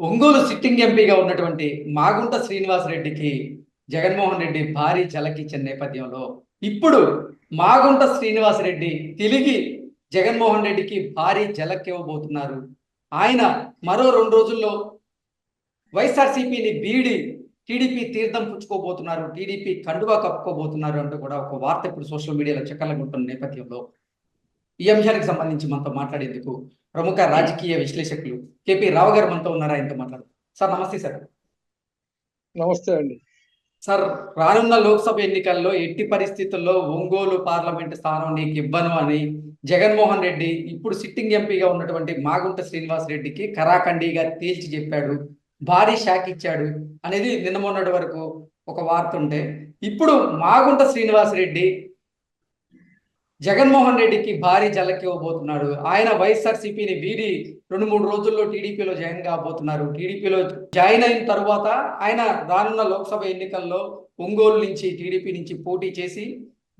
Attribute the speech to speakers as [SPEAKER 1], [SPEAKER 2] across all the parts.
[SPEAKER 1] Ongole sitting ఎంపీగా ఉన్నటువంటి మాగుంట శ్రీనివాసరెడ్డికి జగన్మోహన్ రెడ్డి భారీ ఝలకిచ్చిన నేపథ్యంలో ఇప్పుడు మాగుంట శ్రీనివాసరెడ్డి తిరిగి జగన్మోహన్ రెడ్డికి భారీ ఝలక్ ఇవ్వబోతున్నారు. ఆయన మరో 2 రోజుల్లో వైఎస్ఆర్సీపీని బీడి టీడీపీ తీర్థం పుచ్చుకోబోతున్నారు, టీడీపీ కండువా కప్పుకోబోతున్నారు అంటూ కూడా ఒక వార్త ఇప్పుడు సోషల్ మీడియాలో చక్కర్లగుంటున్న నేపథ్యంలో ఈ అంశానికి సంబంధించి మనతో మాట్లాడేందుకు ప్రముఖ రాజకీయ విశ్లేషకులు కేపీ రావు గారు మనతో ఉన్నారు. ఆయనతో మాట్లాడు. సార్ నమస్తే సార్.
[SPEAKER 2] నమస్తే అండి.
[SPEAKER 1] సార్, రానున్న లోక్సభ ఎన్నికల్లో ఎట్టి పరిస్థితుల్లో ఒంగోలు పార్లమెంట్ స్థానం నీకు ఇవ్వను అని జగన్మోహన్ రెడ్డి ఇప్పుడు సిట్టింగ్ ఎంపీగా ఉన్నటువంటి మాగుంట శ్రీనివాస్ రెడ్డికి కరాఖండిగా తేల్చి చెప్పాడు, భారీ షాక్ ఇచ్చాడు అనేది నిన్న మొన్నటి వరకు ఒక వార్త ఉంటే, ఇప్పుడు మాగుంట శ్రీనివాస్ రెడ్డి జగన్మోహన్ రెడ్డికి భారీ ఝలక్ ఇవ్వబోతున్నాడు. ఆయన వైఎస్ఆర్సీపీని వీడి 2-3 రోజుల్లో టీడీపీలో జాయిన్ కాబోతున్నారు. టీడీపీలో జాయిన్ అయిన తర్వాత ఆయన రానున్న లోక్సభ ఎన్నికల్లో ఒంగోలు నుంచి టీడీపీ నుంచి పోటీ చేసి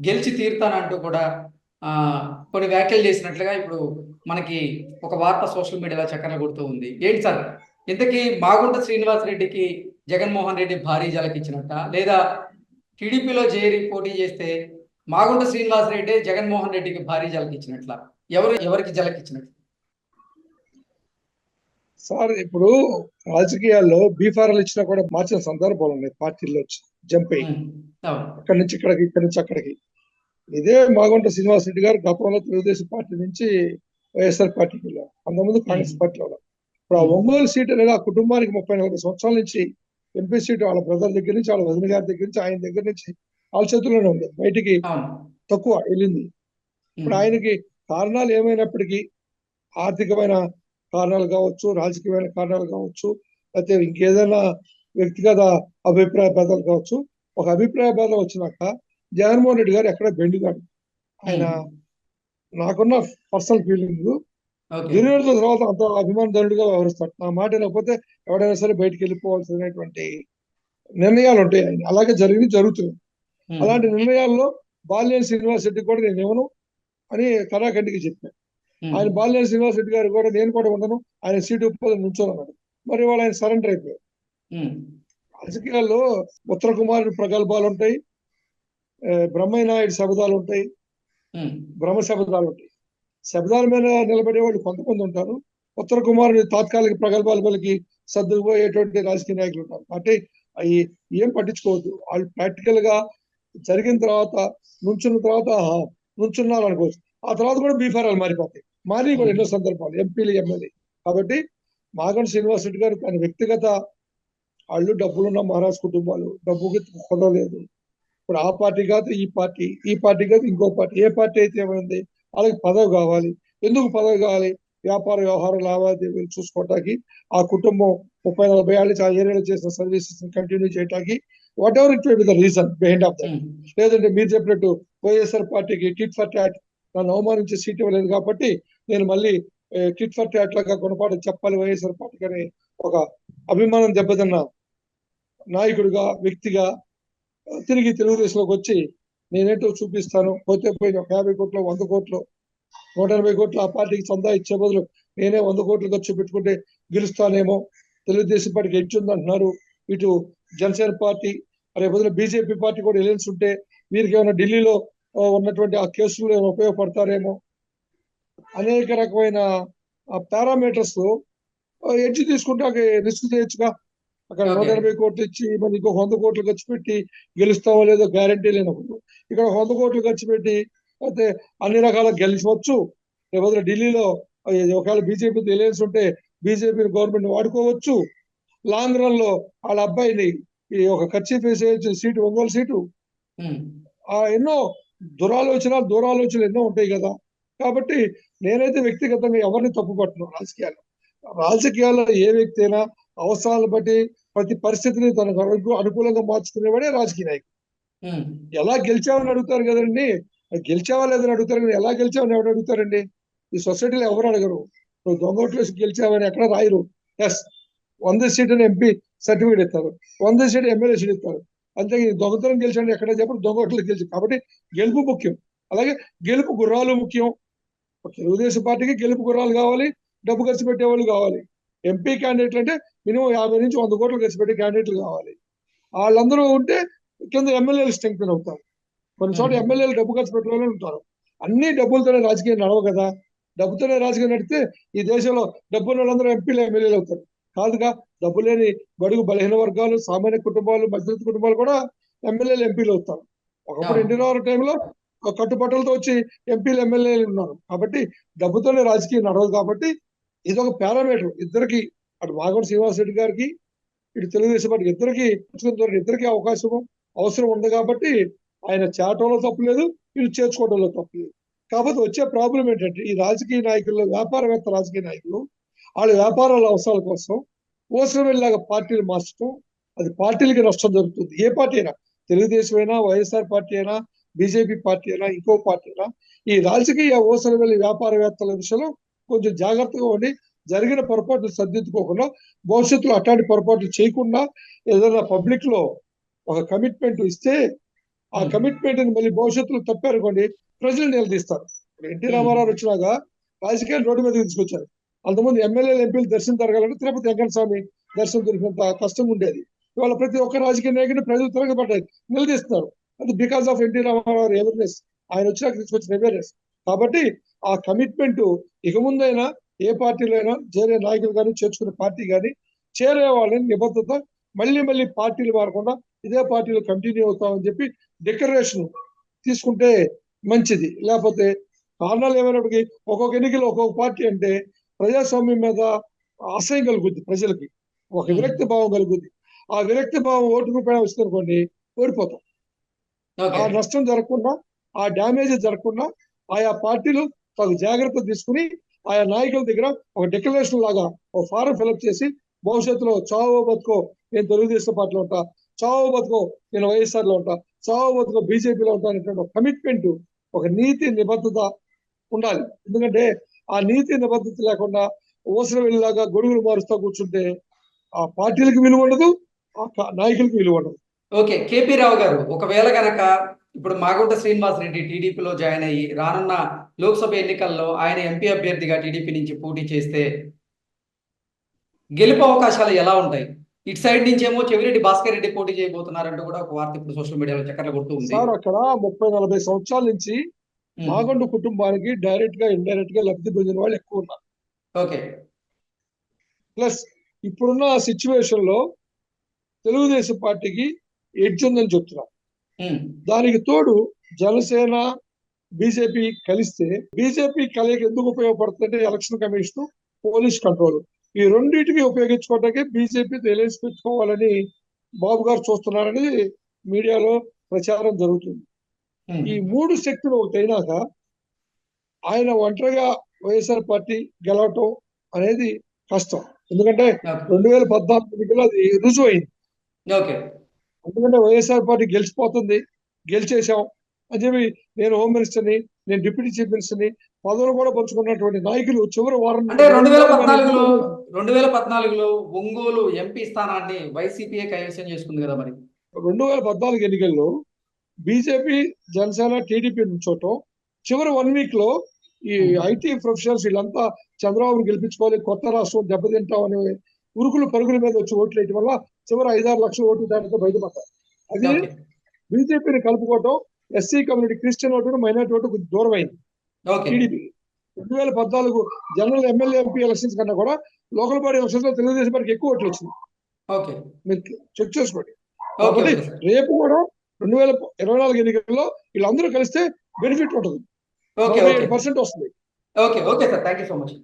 [SPEAKER 1] గెలిచి తీరుతానంటూ కూడా కొన్ని వ్యాఖ్యలు చేసినట్లుగా ఇప్పుడు మనకి ఒక వార్త సోషల్ మీడియాలో చక్కర్లు కొడుతూ ఉంది. ఏంటి సార్, ఇంతకీ మాగుంట శ్రీనివాస్ రెడ్డికి జగన్మోహన్ రెడ్డి భారీ ఝలక్ ఇచ్చినట్ట, లేదా టీడీపీలో చేరి పోటీ చేస్తే మాగుంట శ్రీనివాస్ రెడ్డి జగన్మోహన్ రెడ్డికి భారీ ఝలక్ ఇచ్చినట్ల, ఎవరికి ఝలక్ ఇచ్చినట్లు?
[SPEAKER 2] సార్, ఇప్పుడు రాజకీయాల్లో బీఫారాలు ఇచ్చినా కూడా మార్చిన సందర్భాలు ఉన్నాయి. పార్టీల్లో వచ్చి జంప్ అయ్యి అక్కడి నుంచి ఇక్కడికి, ఇక్కడి నుంచి అక్కడికి. ఇదే మాగుంట శ్రీనివాస్ రెడ్డి గారు గతంలో తెలుగుదేశం పార్టీ నుంచి వైఎస్ఆర్ పార్టీకి వెళ్ళారు, అంతకుముందు కాంగ్రెస్ పార్టీలో. ఇప్పుడు ఆ ఒంగోలు సీట్ అనేది ఆ కుటుంబానికి 34 సంవత్సరాల నుంచి ఎంపీ సీట్ వాళ్ళ బ్రదర్ దగ్గర నుంచి, వాళ్ళ వదిన గారి దగ్గర నుంచి, ఆయన దగ్గర నుంచి వాళ్ళ చేతుల్లోనే ఉంది. బయటికి తక్కువ వెళ్ళింది. ఇప్పుడు ఆయనకి కారణాలు ఏమైనప్పటికీ, ఆర్థికమైన కారణాలు కావచ్చు, రాజకీయమైన కారణాలు కావచ్చు, లేకపోతే ఇంకేదైనా వ్యక్తిగత అభిప్రాయ భేదాలు కావచ్చు, ఒక అభిప్రాయ భేదం వచ్చినాక జగన్మోహన్ రెడ్డి గారు ఎక్కడ బెండ్ కాదు. ఆయన నాకున్న పర్సనల్ ఫీలింగ్, దుర్యోధన తర్వాత అంత అభిమానధనుడిగా వ్యవహరిస్తాడు. నా మాట లేకపోతే ఎవడైనా సరే బయటికి వెళ్ళిపోవాల్సినటువంటి నిర్ణయాలు ఉంటాయి. ఆయన అలాగే జరుగుతుంది. అలాంటి నిర్ణయాల్లో బాలినేని శ్రీనివాస్ రెడ్డి కూడా నేను ఇవ్వను అని కరాఖండికి చెప్పాను. ఆయన బాలినేని శ్రీనివాస్ రెడ్డి గారు కూడా నేను కూడా ఉండను, ఆయన సీటు నుంచోనన్నాడు. మరి వాళ్ళు ఆయన సరెండర్ అయిపోయారు. రాజకీయాల్లో ఉత్తర కుమారుడు ప్రగల్భాలు ఉంటాయి, బ్రహ్మయ్య నాయుడు శబ్దాలు ఉంటాయి, బ్రహ్మ శబ్దాలు ఉంటాయి. శబ్దాల మీద నిలబడే వాళ్ళు కొంతమంది ఉంటారు. ఉత్తర కుమారుడు తాత్కాలిక ప్రగల్భాలు పలికి సర్దుకుపోయేటువంటి రాజకీయ నాయకులు ఉంటారు. అంటే అవి ఏం పట్టించుకోవద్దు. వాళ్ళు ప్రాక్టికల్ గా జరిగిన తర్వాత, నుంచున్న తర్వాత నుంచున్నారు అనుకోవచ్చు, ఆ తర్వాత కూడా బీఫారాలు మారిపోతాయి. మారి కూడా ఎన్నో సందర్భాలు ఎంపీలు, ఎమ్మెల్యే. కాబట్టి మాగంట శ్రీనివాస్ రెడ్డి గారు తన వ్యక్తిగత వాళ్ళు డబ్బులున్న మహారాజ్ కుటుంబాలు, డబ్బుకి కుదరలేదు. ఇప్పుడు ఆ పార్టీ కాదు ఈ పార్టీ, ఈ పార్టీ కాదు ఇంకో పార్టీ, ఏ పార్టీ అయితే ఏమైంది, వాళ్ళకి పదవి కావాలి. ఎందుకు పదవి కావాలి? వ్యాపార వ్యవహార లావాదేవీలు చూసుకోవటానికి, ఆ కుటుంబం 30-40 ఏళ్ళ నుంచి ఆ ఏరియాలో చేసిన సర్వీసెస్ కంటిన్యూ చేయడానికి, what ever it may the reason behind of that. లేదంటే మీరు చెప్పినట్టు వైఎస్ఆర్ పార్టీకి టిట్ ఫర్ ట్యాట్ నన్ను అవమానించే సీట్ ఇవ్వలేదు కాబట్టి నేను మళ్ళీ టిట్ ఫర్ ట్యాట్ లాగా గుణపాఠం చెప్పాలి వైఎస్ఆర్ పార్టీకి అని ఒక అభిమానం దెబ్బతిన్న నాయకుడిగా, వ్యక్తిగా తిరిగి తెలుగుదేశంలోకి వచ్చి నేనేంటో చూపిస్తాను, పోతే పోయిన 50 కోట్లు, 100 కోట్లు, 180 కోట్లు ఆ పార్టీకి చందా ఇచ్చే బదులు నేనే 100 కోట్లు ఖర్చు పెట్టుకుంటే గెలుస్తానేమో, తెలుగుదేశం పార్టీకి హెచ్చుంది అంటున్నారు, ఇటు జనసేన పార్టీ, అదే బదులు బీజేపీ పార్టీ కూడా ఎలియన్స్ ఉంటే వీరికి ఏమైనా ఢిల్లీలో ఉన్నటువంటి ఆ కేసులు ఉపయోగపడతారేమో, అనేక రకమైన పారామీటర్స్ ఎడ్జ్ తీసుకుంటే రిస్క్ చేయొచ్చుగా. అక్కడ 180 కోట్లు ఇచ్చి మరి ఇంకో 100 కోట్లు ఖర్చు పెట్టి గెలుస్తామో లేదో గ్యారంటీ లేనప్పుడు, ఇక్కడ 100 కోట్లు ఖర్చు పెట్టి అయితే అన్ని రకాల గెలిచవచ్చు. లేకపోతే ఢిల్లీలో ఒకవేళ బీజేపీ ఎలియన్స్ ఉంటే బీజేపీ గవర్నమెంట్ వాడుకోవచ్చు. లాంగ్ రన్ లో వాళ్ళ అబ్బాయిని ఒక ఖర్చు వేసేయచ్చు సీటు, ఒంగోలు సీటు. ఎన్నో దూరాలోచనలు ఎన్నో ఉంటాయి కదా. కాబట్టి నేనైతే వ్యక్తిగతంగా ఎవరిని తప్పు పట్టను. రాజకీయాల్లో ఏ వ్యక్తి అయినా అవసరాలను బట్టి ప్రతి పరిస్థితిని తనకు అనుకూలంగా మార్చుకునేవాడే రాజకీయ నాయకుడు. ఎలా గెలిచావని అడుగుతారు కదండి, గెలిచావా లేదని అడుగుతారు కానీ ఎలా గెలిచావని ఎవరు అడుగుతారండి? ఈ సొసైటీలో ఎవరు అడగరు. నువ్వు దొంగోట్లు గెలిచావని ఎక్కడ రాయరు. ఎస్, 100 సీటుని ఎంపీ సర్టిఫికేట్ ఇస్తారు, 100 సీటు ఎమ్మెల్యే సీట్ ఇస్తారు. అంతే దొంగతనం గెలిచాడు ఎక్కడ చెప్పరు, దొంగోట్లు గెలిచి. కాబట్టి గెలుపు ముఖ్యం. అలాగే గెలుపు గుర్రాలు ముఖ్యం. తెలుగుదేశం పార్టీకి గెలుపు గుర్రాలు కావాలి, డబ్బు ఖర్చు పెట్టేవాళ్ళు కావాలి. ఎంపీ క్యాండిడేట్లు అంటే మినిమం 50 నుంచి 100 కోట్లు ఖర్చు పెట్టి క్యాండిడేట్లు కావాలి. వాళ్ళందరూ ఉంటే కింద ఎమ్మెల్యేలు స్ట్రెంగ్తన్ అవుతారు. కొన్ని చోట్ల ఎమ్మెల్యేలు డబ్బు ఖర్చు పెట్టే వాళ్ళు ఉంటారు. అన్ని డబ్బులతోనే రాజకీయం నడవు కదా. డబ్బుతోనే రాజకీయం నడితే ఈ దేశంలో డబ్బున్న వాళ్ళందరూ ఎంపీలు ఎమ్మెల్యేలు అవుతారు కాదుగా. డబ్బు లేని బడుగు బలహీన వర్గాలు, సామాన్య కుటుంబాలు, మధ్యతరగతి కుటుంబాలు కూడా ఎమ్మెల్యేలు ఎంపీలు అవుతారు. ఒకప్పుడు ఎన్టీ రామారావు టైంలో కట్టుబట్టలతో వచ్చి ఎంపీలు ఎమ్మెల్యేలు ఉన్నారు. కాబట్టి డబ్బుతోనే రాజకీయం నడవదు. కాబట్టి ఇది ఒక పారామీటర్ ఇద్దరికి, అటు మాగంటి శ్రీనివాసరెడ్డి గారికి ఇటు తెలుగుదేశం పార్టీ ఇద్దరికి అవకాశం అవసరం ఉంది. కాబట్టి ఆయన చేరటంలో తప్పులేదు, ఇటు చేర్చుకోవడంలో తప్పులేదు. కాకపోతే వచ్చే ప్రాబ్లం ఏంటంటే ఈ రాజకీయ నాయకుల్లో, వ్యాపారవేత్త రాజకీయ నాయకులు వాళ్ళ వ్యాపారాల అవసరాల కోసం ఓసరవెల్లిలాగా పార్టీలు మార్చడం, అది పార్టీలకి నష్టం జరుగుతుంది. ఏ పార్టీ అయినా, తెలుగుదేశం అయినా, వైఎస్ఆర్ పార్టీ అయినా, బీజేపీ పార్టీ అయినా, ఇంకో పార్టీ అయినా, ఈ రాజకీయ ఓసరవెల్లి వ్యాపారవేత్తల విషయంలో కొంచెం జాగ్రత్తగా ఉండి జరిగిన పొరపాట్లు సర్దిద్దుకోకుండా భవిష్యత్తులో అట్లాంటి పొరపాట్లు చేయకుండా ఏదైనా పబ్లిక్ లో ఒక కమిట్మెంట్ ఇస్తే ఆ కమిట్మెంట్ ని మళ్ళీ భవిష్యత్తులో తప్పారనుకోండి ప్రజలు నిలదీస్తారు. ఎన్టీ రామారావు వచ్చినాక రాజకీయాలు రోడ్డు మీద తీసుకొచ్చారు. అంతకుముందు ఎమ్మెల్యేలు, ఎంపీలు దర్శనం జరగాలంటే తిరుపతి వెంకట స్వామి దర్శనం దొరికినంత కష్టం ఉండేది. ఇవాళ ప్రతి ఒక్క రాజకీయ నాయకుడిని ప్రజలు తిరగబడ్డారు, నిలదీస్తున్నారు. అది because of NT Rama Rao awareness, ఆయన వచ్చినాక తీసుకొచ్చిన అవేర్నెస్. కాబట్టి ఆ కమిట్మెంట్ ఇక ముందైనా ఏ పార్టీలో అయినా చేరే నాయకులు కానీ, చేర్చుకునే పార్టీ కానీ, చేరే వాళ్ళని నిబద్ధత మళ్ళీ పార్టీలు మారకుండా ఇదే పార్టీలో కంటిన్యూ అవుతామని చెప్పి డిక్లరేషన్ తీసుకుంటే మంచిది. లేకపోతే కారణాలు ఏమైనప్పటికీ ఒక్కొక్క ఎన్నికలు ఒక్కొక్క పార్టీ అంటే ప్రజాస్వామ్యం మీద అసహ్యం కలుగుద్ది, ప్రజలకి ఒక విరక్తి భావం కలుగుద్ది. ఆ విరక్తి భావం ఓటు రూపాయలు వస్తుందనుకోండి ఓడిపోతాం. ఆ నష్టం జరగకుండా, ఆ డ్యామేజ్ జరగకుండా ఆయా పార్టీలు తగు జాగ్రత్త తీసుకుని ఆయా నాయకుల దగ్గర ఒక డిక్లరేషన్ లాగా ఒక ఫారం ఫిలప్ చేసి భవిష్యత్తులో చావో బతుకో నేను తెలుగుదేశం పార్టీలో ఉంటా, చావో బతుకో నేను వైఎస్ఆర్ లో ఉంటా, చావో బతుకో బీజేపీలో ఉంటా అనేటువంటి ఒక కమిట్మెంట్, ఒక నీతి నిబద్ధత ఉండాలి. ఎందుకంటే ఆ నీతి నిబద్ధత లేకుండా ఊసర వెళ్ళలాగా గొడుగులు మారుస్తూ కూర్చుంటే ఆ పార్టీలకు విలువ ఉండదు, ఆ నాయకులకు విలువ ఉండదు.
[SPEAKER 1] ఓకే, కేపీ రావు గారు, ఒకవేళ గనక ఇప్పుడు మాగుంట శ్రీనివాసరెడ్డి టీడీపీలో జాయిన్ అయ్యి రానున్న లోక్సభ ఎన్నికల్లో ఆయన ఎంపీ అభ్యర్థిగా టీడీపీ నుంచి పోటీ చేస్తే గెలుపు అవకాశాలు ఎలా ఉంటాయి? ఇటు సైడ్ నుంచి ఏమో చెవిరెడ్డి భాస్కర్ రెడ్డి పోటీ చేయబోతున్నారంటూ కూడా ఒక వార్త ఇప్పుడు సోషల్ మీడియాలో చక్కర్లు కొడుతూ ఉంది.
[SPEAKER 2] సార్ అక్కడ 30-40 సంవత్సరాల నుంచి మాగండు కుటుంబానికి డైరెక్ట్ గా ఇండైరెక్ట్ గా లబ్ధి పొందిన వాళ్ళు ఎక్కువ ఉన్నారు.
[SPEAKER 1] ఓకే.
[SPEAKER 2] ప్లస్ ఇప్పుడున్న సిచ్యువేషన్ లో తెలుగుదేశం పార్టీకి ఎడ్జ్ ఉందని చెప్తున్నారు. దానికి తోడు జనసేన, బీజేపీ కలిస్తే బీజేపీ కలయిక ఎందుకు ఉపయోగపడుతుందంటే ఎలక్షన్ కమిషన్, పోలీస్ కంట్రోల్, ఈ రెండింటికి ఉపయోగించుకోవడానికి బీజేపీ తెలియసి పెట్టుకోవాలని బాబు గారు చూస్తున్నారని మీడియాలో ప్రచారం జరుగుతుంది. ఈ 3 శక్తులు ఒకటైనాక ఆయన ఒంటరిగా వైఎస్ఆర్ పార్టీ గెలవటం అనేది కష్టం. ఎందుకంటే 2014 ఎన్నికల్లో అది రుజువు అయింది. ఎందుకంటే వైఎస్ఆర్ పార్టీ గెలిచిపోతుంది, గెలిచేశాం అని చెప్పి నేను హోమ్ మినిస్టర్ని, నేను డిప్యూటీ చీఫ్ మినిస్టర్ని పదవులు కూడా పంచుకున్నటువంటి నాయకులు చివరి వారం
[SPEAKER 1] అంటే 2014లో ఒంగోలు ఎంపీ స్థానాన్ని వైసీపీ కైవసం చేసుకుంది కదా. మరి
[SPEAKER 2] 2014 ఎన్నికల్లో బీజేపీ, జనసేన, టీడీపీ నుంచోటం చివరి 1 వీక్ లో ఈ ఐటీ ప్రొఫెషనల్స్ వీళ్ళంతా చంద్రబాబును గెలిపించుకోవాలి, కొత్త రాష్ట్రం దెబ్బతింటాం అనే ఉరుకులు పరుగుల మీద వచ్చి ఓట్లు వేయటం వల్ల చివరి 5-6 లక్షల ఓట్లు దాటితో బయటపడ్డారు. అది బీజేపీని కలుపుకోవటం SC community, Christian vote, minority vote కొద్దిగా దూరం అయింది TDP. 2014 general MLA, MP elections కన్నా కూడా లోకల్ బాడీ ఎలక్షన్స్ లో తెలుగుదేశం పార్టీకి ఎక్కువ ఓట్లు వచ్చినాయి. మీరు చెక్ చేసుకోండి. కాబట్టి రేపు కూడా 2024 ఎన్నికల్లో వీళ్ళందరూ కలిస్తే బెనిఫిట్ ఉంటుంది, 47% వస్తుంది.
[SPEAKER 1] Okay sir, thank you so much.